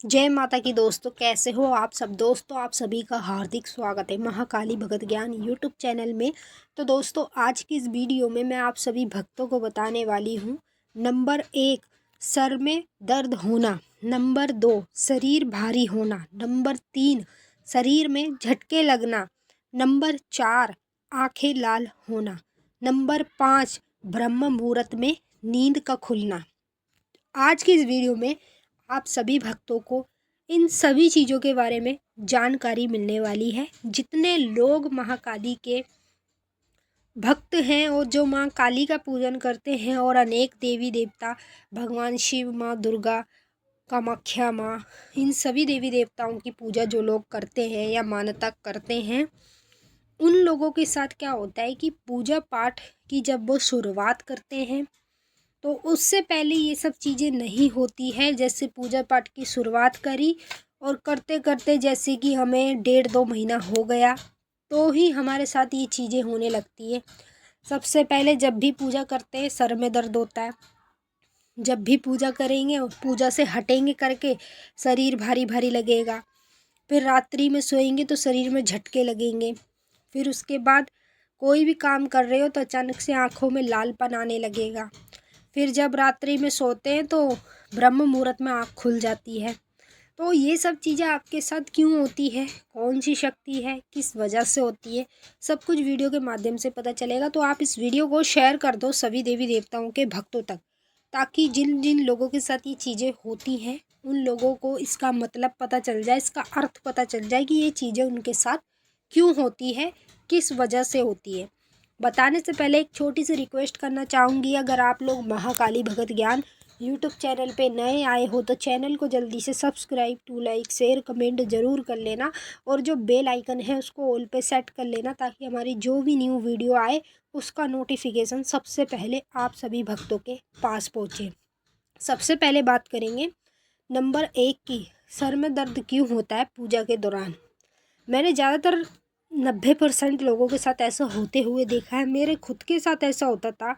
जय माता की दोस्तों, कैसे हो आप सब। दोस्तों आप सभी का हार्दिक स्वागत है महाकाली भगत ज्ञान यूट्यूब चैनल में। तो दोस्तों आज की इस वीडियो में मैं आप सभी भक्तों को बताने वाली हूँ। नंबर 1, सर में दर्द होना। नंबर 2, शरीर भारी होना। नंबर 3, शरीर में झटके लगना। नंबर 4, आंखें लाल होना। नंबर 5, ब्रह्म मुहूर्त में नींद का खुलना। आज की इस वीडियो में आप सभी भक्तों को इन सभी चीज़ों के बारे में जानकारी मिलने वाली है। जितने लोग महाकाली के भक्त हैं और जो माँ काली का पूजन करते हैं और अनेक देवी देवता, भगवान शिव, माँ दुर्गा, कामाख्या माँ, इन सभी देवी देवताओं की पूजा जो लोग करते हैं या मान्यता करते हैं, उन लोगों के साथ क्या होता है कि पूजा पाठ की जब वो शुरुआत करते हैं तो उससे पहले ये सब चीज़ें नहीं होती है। जैसे पूजा पाठ की शुरुआत करी और करते करते जैसे कि हमें 1.5-2 महीना हो गया तो ही हमारे साथ ये चीज़ें होने लगती है। सबसे पहले जब भी पूजा करते हैं सर में दर्द होता है। जब भी पूजा करेंगे और पूजा से हटेंगे करके शरीर भारी भारी लगेगा। फिर रात्रि में सोएंगे तो शरीर में झटके लगेंगे। फिर उसके बाद कोई भी काम कर रहे हो तो अचानक से आँखों में लालपन आने लगेगा। फिर जब रात्रि में सोते हैं तो ब्रह्म मुहूर्त में आँख खुल जाती है। तो ये सब चीज़ें आपके साथ क्यों होती है, कौन सी शक्ति है, किस वजह से होती है, सब कुछ वीडियो के माध्यम से पता चलेगा। तो आप इस वीडियो को शेयर कर दो सभी देवी देवताओं के भक्तों तक, ताकि जिन जिन लोगों के साथ ये चीज़ें होती हैं उन लोगों को इसका मतलब पता चल जाए, इसका अर्थ पता चल जाए कि ये चीज़ें उनके साथ क्यों होती है, किस वजह से होती है। बताने से पहले एक छोटी सी रिक्वेस्ट करना चाहूँगी। अगर आप लोग महाकाली भगत ज्ञान यूट्यूब चैनल पे नए आए हो तो चैनल को जल्दी से subscribe, to like, share, comment ज़रूर कर लेना और जो बेल आइकन है उसको ऑल पे सेट कर लेना, ताकि हमारी जो भी न्यू वीडियो आए उसका नोटिफिकेशन सबसे पहले आप सभी भक्तों के पास पहुँचे। सबसे पहले बात करेंगे नंबर 1 की, सर में दर्द क्यों होता है पूजा के दौरान। मैंने ज़्यादातर 90% लोगों के साथ ऐसा होते हुए देखा है। मेरे खुद के साथ ऐसा होता था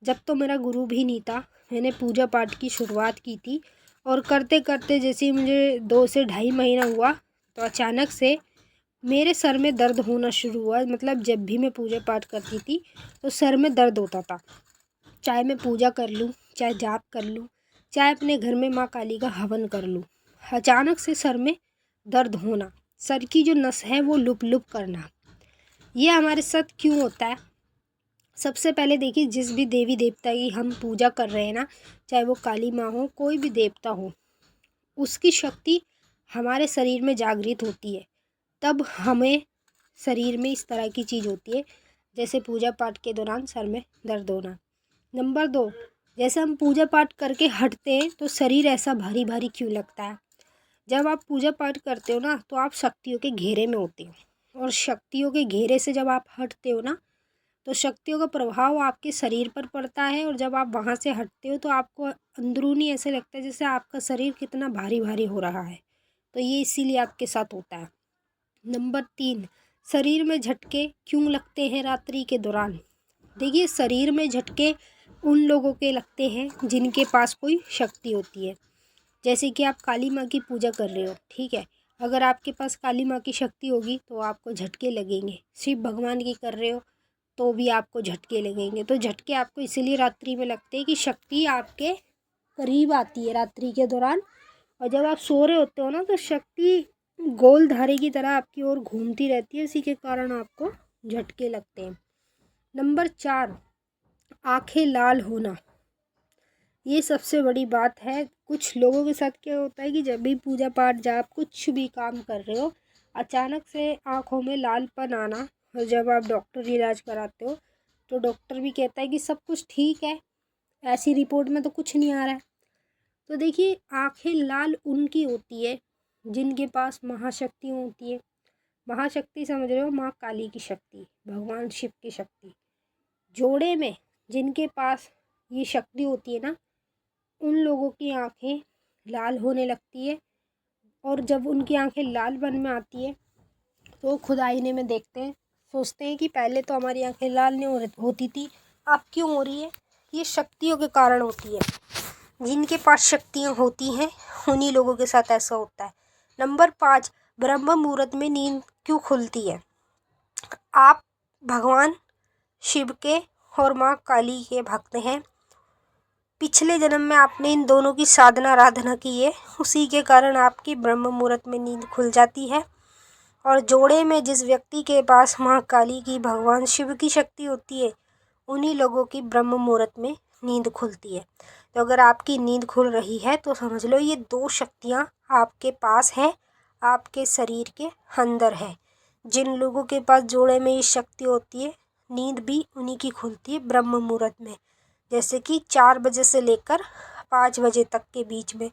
जब तो मेरा गुरु भी नहीं था। मैंने पूजा पाठ की शुरुआत की थी और करते करते जैसे ही मुझे 2 से ढाई महीना हुआ तो अचानक से मेरे सर में दर्द होना शुरू हुआ। मतलब जब भी मैं पूजा पाठ करती थी तो सर में दर्द होता था। चाहे मैं पूजा कर लूँ, चाहे जाप कर लूँ, चाहे अपने घर में माँ काली का हवन कर लूँ, अचानक से सर में दर्द होना, सर की जो नस है वो लुप लुप करना, ये हमारे साथ क्यों होता है। सबसे पहले देखिए, जिस भी देवी देवता की हम पूजा कर रहे हैं ना, चाहे वो काली माँ हो, कोई भी देवता हो, उसकी शक्ति हमारे शरीर में जागृत होती है, तब हमें शरीर में इस तरह की चीज़ होती है, जैसे पूजा पाठ के दौरान सर में दर्द होना। नंबर 2, जैसे हम पूजा पाठ करके हटते हैं तो शरीर ऐसा भारी भारी क्यों लगता है। जब आप पूजा पाठ करते हो ना तो आप शक्तियों के घेरे में होते हो, और शक्तियों के घेरे से जब आप हटते हो ना तो शक्तियों का प्रभाव आपके शरीर पर पड़ता है, और जब आप वहाँ से हटते हो तो आपको अंदरूनी ऐसे लगता है जैसे आपका शरीर कितना भारी भारी हो रहा है। तो ये इसीलिए आपके साथ होता है। नंबर 3, शरीर में झटके क्यों लगते हैं रात्रि के दौरान। देखिए, शरीर में झटके उन लोगों के लगते हैं जिनके पास कोई शक्ति होती है। जैसे कि आप काली माँ की पूजा कर रहे हो, ठीक है, अगर आपके पास काली माँ की शक्ति होगी तो आपको झटके लगेंगे। शिव भगवान की कर रहे हो तो भी आपको झटके लगेंगे। तो झटके आपको इसीलिए रात्रि में लगते हैं कि शक्ति आपके करीब आती है रात्रि के दौरान, और जब आप सो रहे होते हो ना तो शक्ति गोल धारे की तरह आपकी ओर घूमती रहती है, इसी के कारण आपको झटके लगते हैं। नंबर 4, आंखें लाल होना। ये सबसे बड़ी बात है। कुछ लोगों के साथ क्या होता है कि जब भी पूजा पाठ, जाप, कुछ भी काम कर रहे हो, अचानक से आँखों में लालपन आना, और जब आप डॉक्टर इलाज कराते हो तो डॉक्टर भी कहता है कि सब कुछ ठीक है, ऐसी रिपोर्ट में तो कुछ नहीं आ रहा है। तो देखिए, आँखें लाल उनकी होती है जिनके पास महाशक्ति होती है। महाशक्ति समझ रहे हो, माँ काली की शक्ति, भगवान शिव की शक्ति। जोड़े में जिनके पास ये शक्ति होती है ना, उन लोगों की आंखें लाल होने लगती है, और जब उनकी आंखें लाल बन में आती है तो खुद आईने में देखते हैं, सोचते हैं कि पहले तो हमारी आंखें लाल नहीं होती थी, अब क्यों हो रही है। ये शक्तियों के कारण होती है। जिनके पास शक्तियाँ होती हैं उन्हीं लोगों के साथ ऐसा होता है। नंबर 5, ब्रह्म मुहूर्त में नींद क्यों खुलती है? आप भगवान शिव के और माँ काली के भक्त हैं। पिछले जन्म में आपने इन दोनों की साधना आराधना की है, उसी के कारण आपकी ब्रह्म मुहूर्त में नींद खुल जाती है। और जोड़े में जिस व्यक्ति के पास माँ काली की, भगवान शिव की शक्ति होती है, उन्हीं लोगों की ब्रह्म मुहूर्त में नींद खुलती है। तो अगर आपकी नींद खुल रही है तो समझ लो ये 2 शक्तियाँ आपके पास है, आपके शरीर के अंदर है। जिन लोगों के पास जोड़े में ये शक्ति होती है, नींद भी उन्हीं की खुलती है ब्रह्म मुहूर्त में। जैसे कि 4 बजे से लेकर 5 बजे तक के बीच में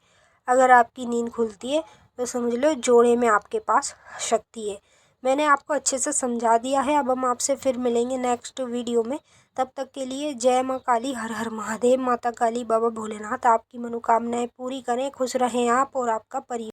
अगर आपकी नींद खुलती है तो समझ लो जोड़े में आपके पास शक्ति है। मैंने आपको अच्छे से समझा दिया है। अब हम आपसे फिर मिलेंगे नेक्स्ट वीडियो में। तब तक के लिए जय माँ काली, हर हर महादेव। माता काली, बाबा भोलेनाथ आपकी मनोकामनाएं पूरी करें। खुश रहें आप और आपका परिवार।